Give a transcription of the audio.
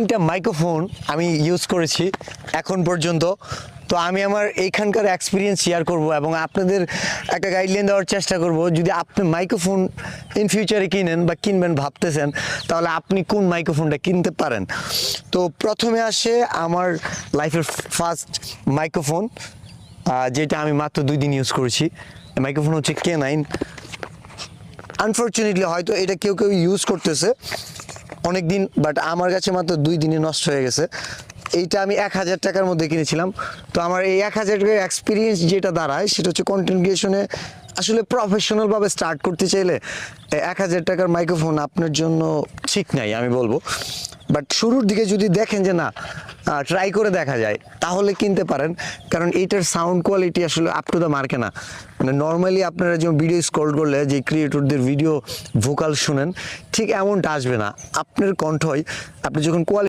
3টা মাইক্রোফোন আমি ইউজ করেছি এখন পর্যন্ত। তো আমি আমার এইখানকার এক্সপিরিয়েন্স শেয়ার করব এবং আপনাদের একটা গাইডলাইন দেওয়ার চেষ্টা করব। যদি আপনি মাইক্রোফোন ইন ফিউচারে কিনেন বা কিনবেন ভাবতেছেন, তাহলে আপনি কোন মাইক্রোফোনটা কিনতে পারেন। তো প্রথমে আসে আমার লাইফের ফার্স্ট মাইক্রোফোন, যেটা আমি মাত্র 2 দিন ইউজ করেছি। মাইক্রোফোন হচ্ছে K9। আনফর্চুনেটলি হয়তো এটা কেউ কেউ ইউজ করতেছে অনেক দিন, বাট আমার কাছে মাত্র 2 দিনে নষ্ট হয়ে গেছে। এইটা আমি 1000 টাকার মধ্যে কিনেছিলাম। তো আমার এই 1000 টাকার এক্সপিরিয়েন্স যেটা দাঁড়ায় সেটা হচ্ছে কন্টেন্ট ক্রিয়েশনে আসলে প্রফেশনালভাবে স্টার্ট করতে চাইলে 1000 টাকার মাইক্রোফোন আপনার জন্য ঠিক নাই আমি বলবো। বাট শুরুর দিকে যদি দেখেন যে না, ট্রাই করে দেখা যায়, তাহলে কিনতে পারেন। কারণ এইটার সাউন্ড কোয়ালিটি আসলে আপ টু দ্য মার্কে না। মানে নর্মালি আপনারা যখন ভিডিও স্ক্রল করলে যে ক্রিয়েটরদের ভিডিও ভোকাল শুনেন, ঠিক এমনটা আসবে না। আপনার কণ্ঠই আপনি যখন কোয়ালিটি